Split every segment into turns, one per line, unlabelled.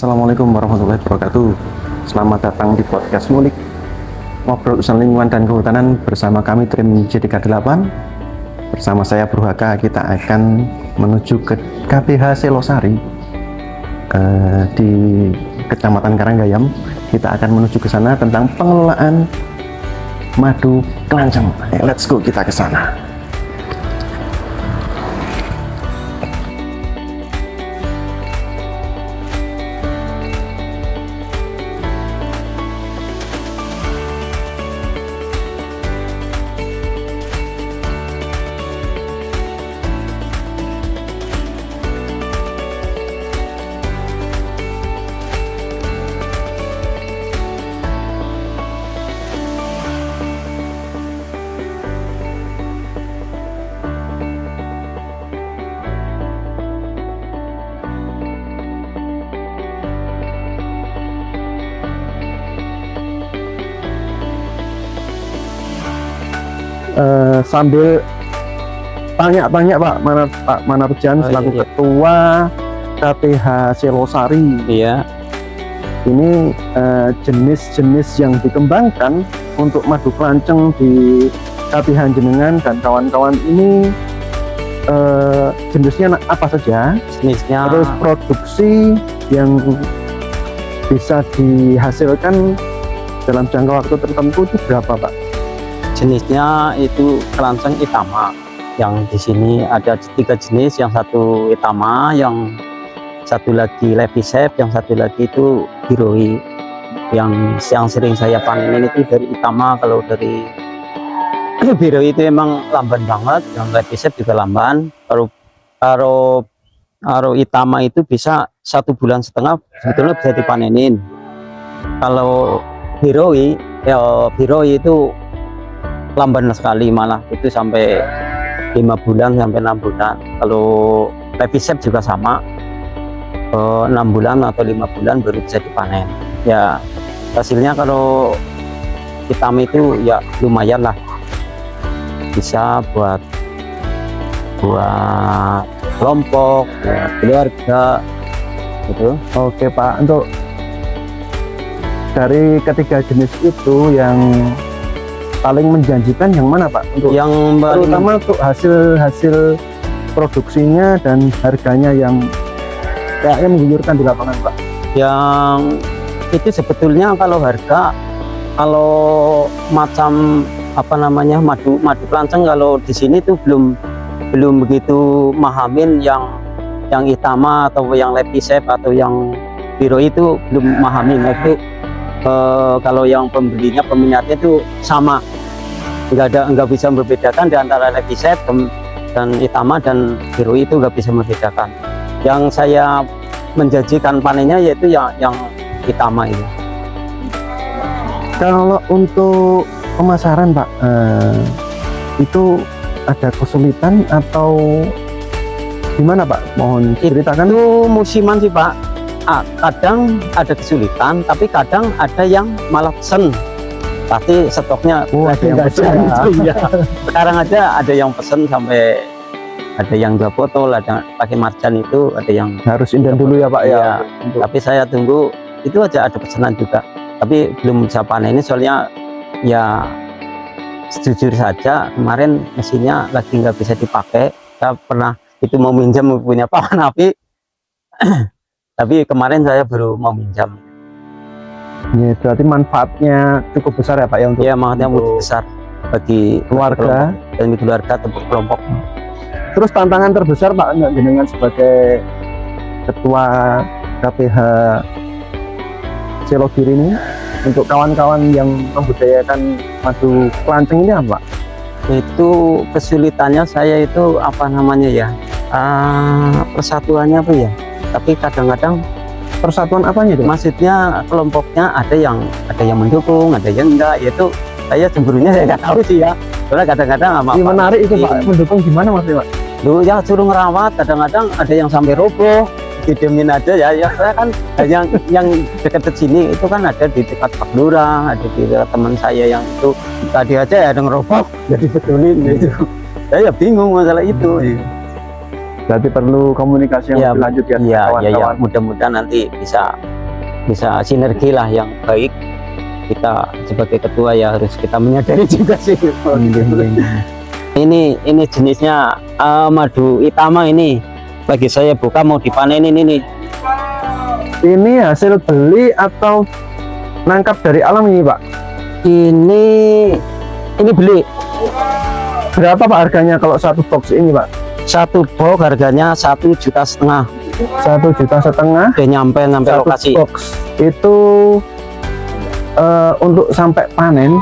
Assalamualaikum warahmatullahi wabarakatuh. Selamat datang di podcast Mulik, ngobrol urusan lingkungan dan kehutanan bersama kami tim J38. Bersama saya Burhaka, kita akan menuju ke KPH Selosari di Kecamatan Karanggayam. Kita akan menuju ke sana tentang pengelolaan madu kelanceng. Let's go, kita ke sana. Sambil tanya-tanya Pak Manarjan selaku Ketua KPH Selosari.
Iya.
Ini jenis-jenis yang dikembangkan untuk madu kelanceng di KPH jenengan dan kawan-kawan ini jenisnya apa saja?
Jenisnya.
Terus produksi yang bisa dihasilkan dalam jangka waktu tertentu itu berapa Pak?
Jenisnya itu kelanceng Itama. Yang di sini ada 3 jenis, yang satu Itama, yang satu lagi Levisep, yang satu lagi itu Hiroi. Yang sering saya panenin itu dari Itama. Kalau dari Hiroi itu emang lamban banget, yang Levisep juga lamban. Kalau Itama itu bisa 1,5 bulan sebetulnya bisa dipanenin. Kalau Hiroi itu lamban sekali, malah itu sampai 5 bulan sampai 6 bulan. Kalau Levisep juga sama, 6 bulan atau 5 bulan baru bisa dipanen. Ya hasilnya kalau hitam itu ya lumayan lah, bisa buat kelompok, buat keluarga gitu.
Oke Pak, untuk dari ketiga jenis itu yang paling menjanjikan yang mana Pak? Untuk
yang
terutama untuk hasil produksinya dan harganya yang kayaknya menggiurkan di lapangan Pak.
Yang itu sebetulnya kalau harga, kalau macam apa namanya madu kelanceng, kalau di sini tuh belum begitu mahamin yang Itama atau yang Levisep atau yang Hiroi itu belum mahamin itu. Kalau yang pembelinya, peminatnya itu sama, nggak bisa membedakan di antara Levisep dan Itama dan Hiroi, itu nggak bisa membedakan. Yang saya menjanjikan panennya yaitu yang Itama ini.
Kalau untuk pemasaran Pak, itu ada kesulitan atau gimana Pak? Mohon ceritakan.
Itu musiman sih Pak. Kadang ada kesulitan, tapi kadang ada yang malah pesen, pasti stoknya
ada yang pesen.
Iya. Sekarang aja ada yang pesen sampai ada yang 2 botol, ada pakai marjan itu, ada yang
harus inden dulu ya Pak ya.
Tapi saya tunggu itu aja, ada pesanan juga, tapi belum bisa panen ini soalnya ya jujur saja kemarin mesinnya lagi nggak bisa dipakai. Saya pernah itu mau minjam punya paman api tapi kemarin saya baru mau minjam.
Ya, berarti manfaatnya cukup besar ya Pak ya, untuk
ya, manfaatnya cukup besar bagi
keluarga
dan keluarga atau kelompok.
Terus tantangan terbesar Pak dengan sebagai Ketua KPH Selogiri ini untuk kawan-kawan yang membudidayakan madu kelanceng ini apa Pak?
Itu kesulitannya saya itu apa namanya ya, persatuannya apa ya, tapi kadang-kadang
persatuan apanya itu?
Maksudnya kelompoknya ada yang mendukung, ada yang enggak. Yaitu saya cemburunya saya nggak tahu sih ya. Soalnya kadang-kadang
ini menarik itu Pak, mendukung gimana maksudnya Pak?
Dulu ya suruh ngerawat, kadang-kadang ada yang sampai roboh, didemin aja ya. Saya kan yang dekat sini itu kan ada di dekat Pak Lurah, ada di dekat teman saya yang itu tadi aja ya ada ngeroboh, jadi betulin gitu. Saya bingung masalah itu.
Berarti perlu komunikasi yang lebih lanjut ya,
Iya,
kawan-kawan.
mudah-mudahan nanti bisa sinergi lah yang baik. Kita sebagai ketua ya harus kita menyadari juga sih. Ini jenisnya madu itama ini. Lagi saya buka mau dipanenin ini.
Ini hasil beli atau nangkap dari alam ini, Pak?
Ini beli.
Berapa Pak harganya kalau satu box ini, Pak?
Satu box harganya 1,5 juta.
1,5 juta.
Udah nyampe
Satu
lokasi.
box itu untuk sampai panen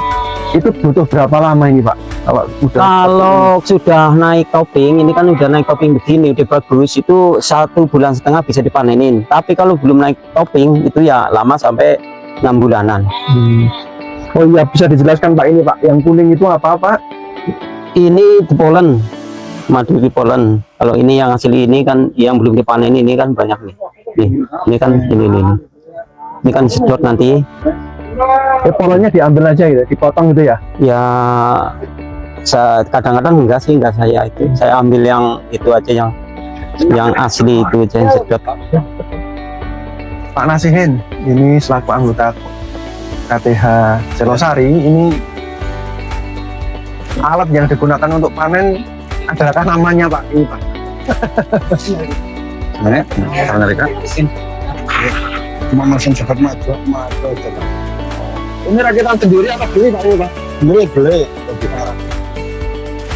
itu butuh berapa lama ini, Pak? Kalau
Sudah naik topping, ini kan udah naik topping begini, udah bagus, itu 1,5 bulan bisa dipanenin. Tapi kalau belum naik topping itu ya lama sampai 6 bulanan.
Oh iya, bisa dijelaskan Pak ini, Pak, yang kuning itu apa, Pak?
Ini di Polen, madu di Polen. Kalau ini yang asli ini kan yang belum dipanen ini kan banyak nih. Ini kan ini kan sedot nanti.
Polanya diambil aja gitu, dipotong gitu ya?
Ya kadang-kadang enggak saya itu. Saya ambil yang itu aja yang asli itu aja yang sedot.
Pak Nasihin, ini selaku anggota KTH Celosari, ini alat yang digunakan untuk panen adakah namanya, Pak? Ini, Pak.
Mereka cuma mesin cepat maju.
Ini rakitan sendiri apa beli, Pak? Ini, Pak?
Beli.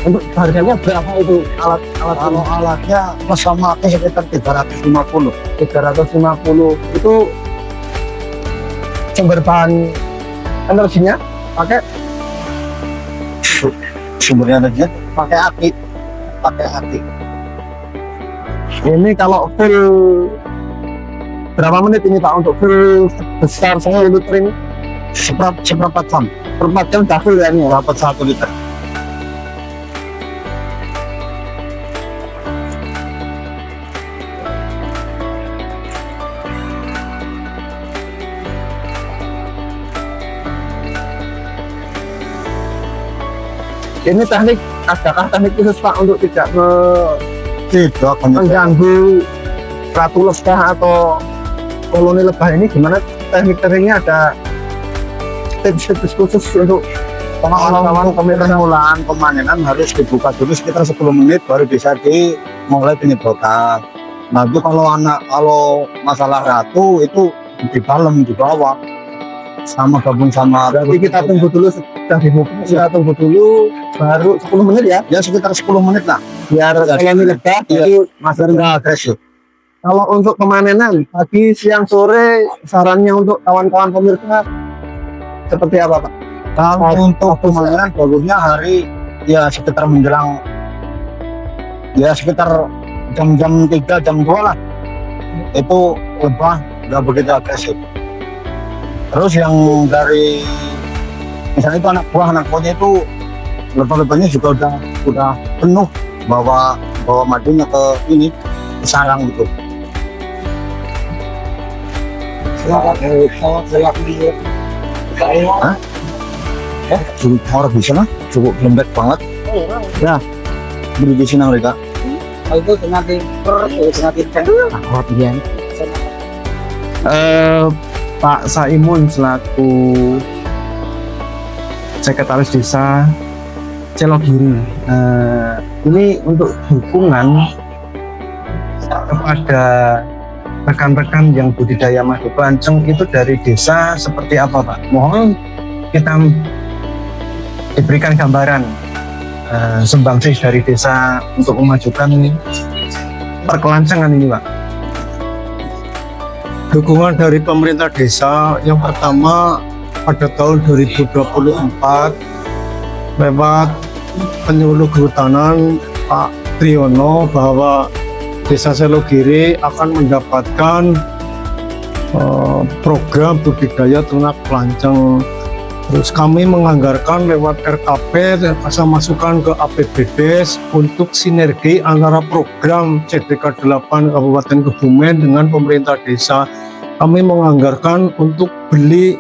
Untuk harganya berapa itu alat
Kalau alatnya plus sama sekitar 350.
350 itu sumber bahan energinya pakai
Sumbernya energinya pakai api.
ini. Kalau fill berapa menit ini, Pak, untuk fill besar 1 liter ini?
Seperempat jam.
Per 4 jam dah full ya ini,
Dapat 1 liter.
ini teknik, adakah teknik khusus, Pak, untuk tidak
Tidak
mengganggu ratu lebah atau koloni lebah ini? Gimana tekniknya, ada tips-tips khusus untuk
Kalau pemulaan pemanenan harus dibuka dulu sekitar 10 menit baru bisa dimulai penyemprotan. Nah itu kalau masalah ratu itu di bawah sama gabung sama.
Berarti kita tunggu dulu, sudah dibuka, kita tunggu dulu baru 10 menit ya,
Ya sekitar 10 menit lah
biar koloni lebah itu
biar nggak agresif.
Kalau untuk pemanenan pagi, siang, sore, sarannya untuk kawan-kawan pemirsa seperti apa, Pak?
Kalau untuk pemanenan bagusnya hari ya sekitar menjelang ya sekitar jam 3 jam 2 lah, itu lebah nggak begitu agresif. Terus yang dari misalnya itu anak buahnya itu lebah-lebahnya juga udah penuh bawa madunya ke sarang gitu. Cukup bisa lah, cukup lembek banget. Ya, beri di sini mereka.
Itu nanti
Pak Saimun selaku Sekretaris Desa Celogiri, ini untuk dukungan kepada rekan-rekan yang budidaya madu kelanceng itu dari desa seperti apa, Pak? Mohon kita diberikan gambaran sumbangsih dari desa untuk memajukan perkelancengan ini, Pak.
Dukungan dari pemerintah desa yang pertama pada tahun 2024 lewat penyuluh kehutanan Pak Triyono bahwa Desa Celogiri akan mendapatkan program budidaya ternak kelanceng. Terus kami menganggarkan lewat RKP saya masukkan ke APBDes untuk sinergi antara program CDK 8 Kabupaten Kebumen dengan pemerintah desa. Kami menganggarkan untuk beli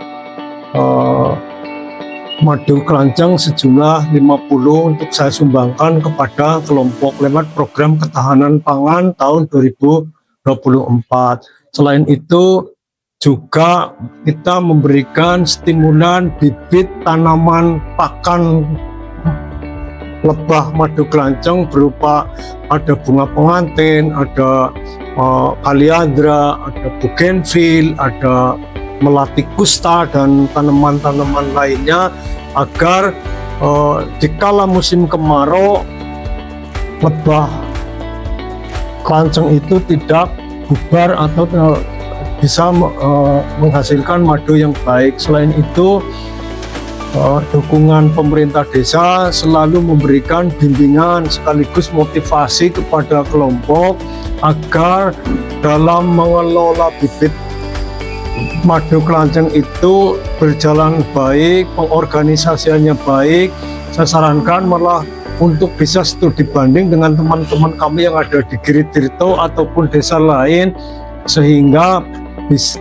madu kelanceng sejumlah 50 untuk saya sumbangkan kepada kelompok lewat program ketahanan pangan tahun 2024. Selain itu juga kita memberikan stimulan bibit tanaman pakan lebah madu kelanceng berupa ada bunga pengantin, ada kaliandra, ada bougainville, ada melati kusta dan tanaman-tanaman lainnya agar dikala musim kemarau lebah kelanceng itu tidak bubar atau bisa menghasilkan madu yang baik. Selain itu dukungan pemerintah desa selalu memberikan bimbingan sekaligus motivasi kepada kelompok agar dalam mengelola bibit madu kelanceng itu berjalan baik, pengorganisasiannya baik. Saya sarankan malah untuk bisa studi banding dengan teman-teman kami yang ada di Giri-Tirto ataupun desa lain sehingga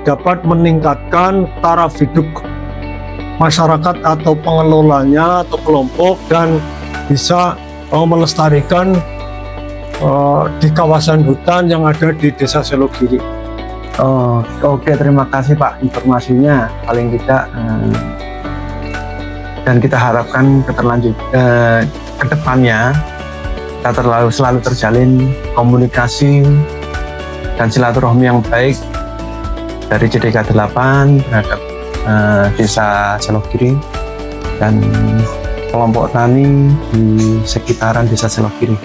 dapat meningkatkan taraf hidup masyarakat atau pengelolanya atau kelompok dan bisa melestarikan di kawasan hutan yang ada di Desa Selogiri.
Oke, terima kasih Pak informasinya paling tidak, dan kita harapkan ke depannya kita selalu terjalin komunikasi dan silaturahmi yang baik dari JDK 8 terhadap Desa Selogiri dan kelompok tani di sekitaran Desa Selogiri.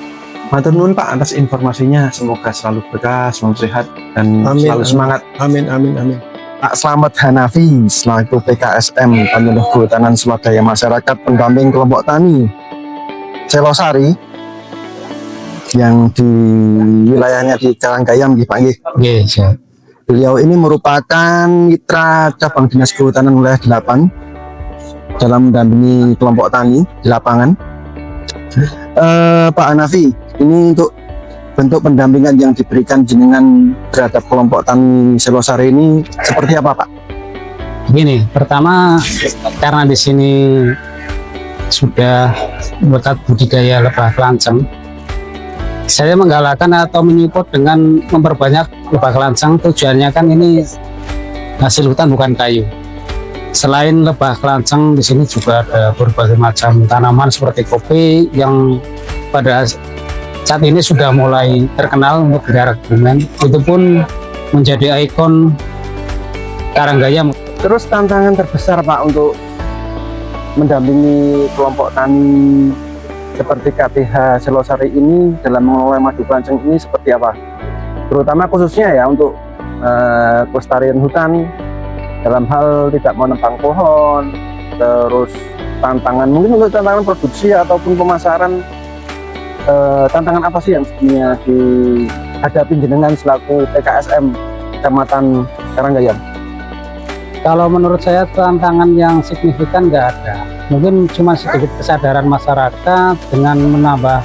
Matur nuwun Pak atas informasinya, semoga selalu berkah, selalu sehat dan selalu semangat.
Amin, amin, amin.
Pak Slamet Hanafi selaku PKSM Penyuluh Kehutanan Swadaya Masyarakat pendamping kelompok tani Selosari yang di wilayahnya di Karanggayam Pak nggih.
Nggih.
Beliau ini merupakan mitra cabang Dinas Kehutanan wilayah 8 dalam mendampingi kelompok tani di lapangan. Pak Hanafi, ini untuk bentuk pendampingan yang diberikan jenengan terhadap kelompok tani Selosari ini seperti apa Pak?
Begini, pertama karena di sini sudah berkat budidaya lebah kelanceng, saya menggalakkan atau menyupport dengan memperbanyak lebah kelanceng. Tujuannya kan ini hasil hutan bukan kayu. Selain lebah kelanceng, di sini juga ada berbagai macam tanaman seperti kopi yang pada saat ini sudah mulai terkenal untuk daerah Kebumen. Itu pun menjadi ikon Karanggayam.
Terus tantangan terbesar Pak untuk mendampingi kelompok tani seperti KTH Selosari ini dalam mengelola madu kelanceng ini seperti apa? Terutama khususnya ya untuk kelestarian hutan dalam hal tidak menebang pohon, terus tantangan mungkin untuk tantangan produksi ataupun pemasaran, tantangan apa sih yang sebenarnya dihadapi jenengan selaku PKSM Kecamatan Karanggayam?
Kalau menurut saya tantangan yang signifikan nggak ada. Mungkin cuma sedikit kesadaran masyarakat dengan menambah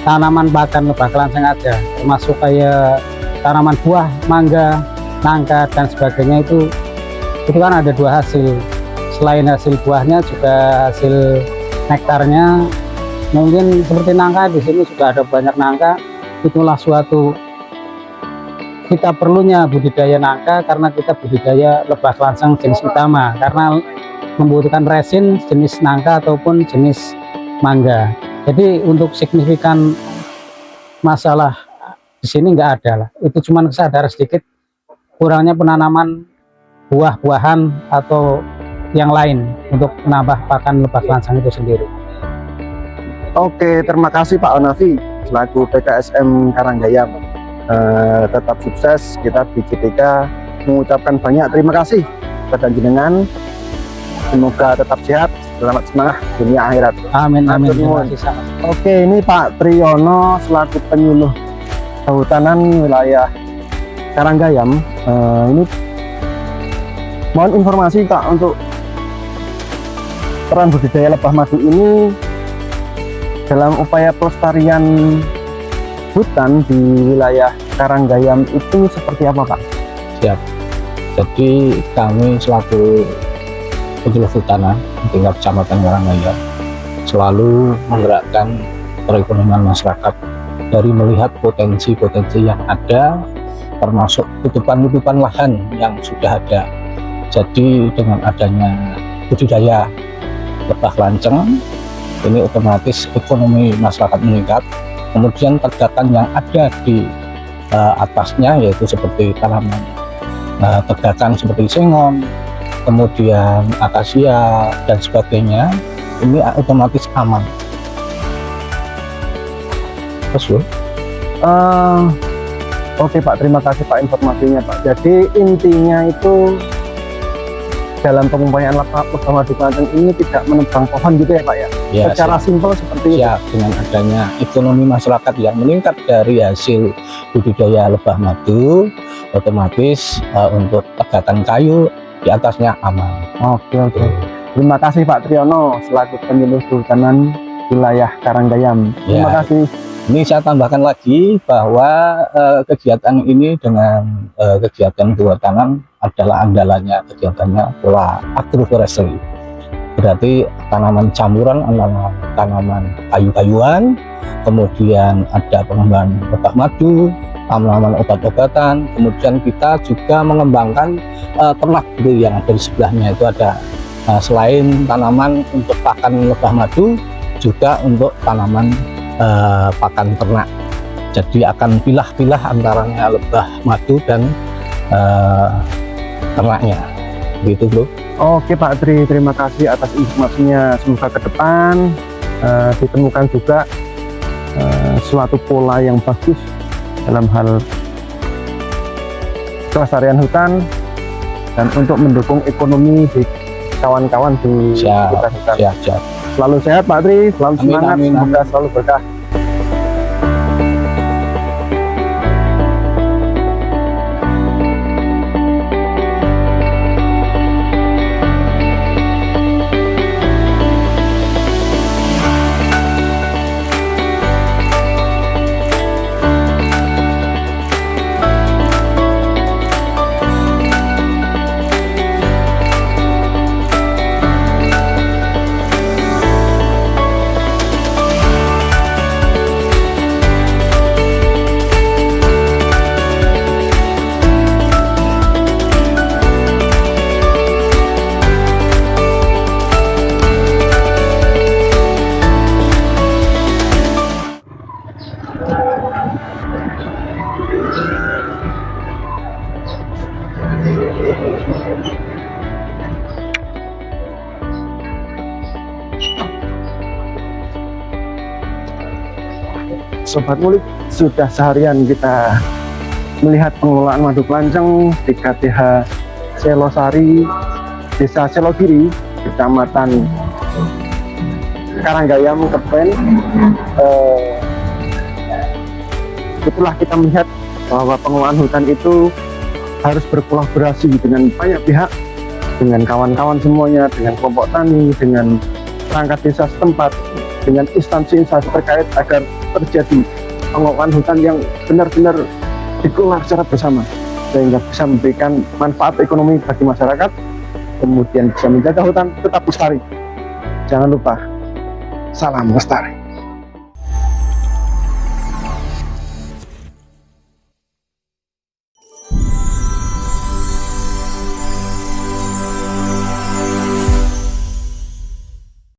tanaman pakan lebah kelanceng aja, termasuk kayak tanaman buah, mangga, nangka dan sebagainya. Itu kan ada dua hasil. Selain hasil buahnya juga hasil nektarnya. Mungkin seperti nangka, di sini juga ada banyak nangka. Itulah suatu kita perlunya budidaya nangka karena kita budidaya lebah kelanceng jenis utama karena membutuhkan resin jenis nangka ataupun jenis mangga. Jadi untuk signifikan masalah di sini nggak ada lah. Itu cuma kesadaran sedikit kurangnya penanaman buah-buahan atau yang lain untuk menambah pakan lebah kelanceng itu sendiri.
Oke, terima kasih Pak Hanafi selaku PKSM Karanggayam. Tetap sukses, kita di JTK mengucapkan banyak terima kasih kepada jenengan. Semoga tetap sehat, selamat semangat dunia akhirat.
Amin, amin.
Terima kasih. Oke, ini Pak Triyono selaku penyuluh kehutanan wilayah Karanggayam. Ini mohon informasi Kak untuk peran budidaya lebah madu ini dalam upaya pelestarian hutan di wilayah Karanggayam itu seperti apa Pak?
Siap. Jadi kami selaku Penyuluh Hutanan tingkat Kecamatan Karanggaya selalu menggerakkan perekonomian masyarakat dari melihat potensi-potensi yang ada, termasuk tutupan-tutupan lahan yang sudah ada. Jadi dengan adanya budidaya lebah lanceng, ini otomatis ekonomi masyarakat meningkat. Kemudian tegakan yang ada di atasnya, yaitu seperti tanaman tegakan seperti sengon, kemudian akasia dan sebagainya, ini otomatis aman. Terus
Oke Pak, terima kasih Pak informasinya Pak. Jadi intinya itu dalam pengupayan lebah madu Klanceng ini tidak menebang pohon gitu ya Pak ya?
ya,
Secara simpel seperti itu.
ya, dengan adanya ekonomi masyarakat yang meningkat dari hasil budidaya lebah madu, otomatis untuk tegakan kayu di atasnya aman.
Oke. Terima kasih Pak Triyono selaku penyuluh kehutanan wilayah Karanggayam. Terima
Ya.
kasih.
Ini saya tambahkan lagi bahwa kegiatan ini dengan kegiatan kehutanan adalah andalannya, kegiatannya pola agroforestry. Berarti tanaman campuran antara tanaman kayu-kayuan, kemudian ada pengembangan lebah madu, tanaman obat-obatan, kemudian kita juga mengembangkan ternak gitu yang ada di sebelahnya. Itu ada selain tanaman untuk pakan lebah madu, juga untuk tanaman pakan ternak. Jadi akan pilah-pilah antaranya lebah madu dan ternaknya, gitu bro.
Oke Pak Tri, terima kasih atas informasinya. Semoga ke depan ditemukan juga suatu pola yang bagus dalam hal kelestarian hutan dan untuk mendukung ekonomi di kawan-kawan di sekitar hutan.
Siap.
Selalu sehat Pak Tri, selalu
Amin,
semangat,
amin.
semoga selalu berkah. Sobat Ngulik, sudah seharian kita melihat pengelolaan madu Klanceng di KTH Selosari, Desa Selogiri, Kecamatan Karanggayam, Kepen. Itulah kita melihat bahwa pengelolaan hutan itu harus berkolaborasi dengan banyak pihak, dengan kawan-kawan semuanya, dengan kelompok tani, dengan perangkat desa setempat, dengan instansi-instansi terkait agar terjadi pengelolaan hutan yang benar-benar dikelola secara bersama sehingga bisa memberikan manfaat ekonomi bagi masyarakat, kemudian bisa menjaga hutan tetap lestari. Jangan lupa, salam lestari.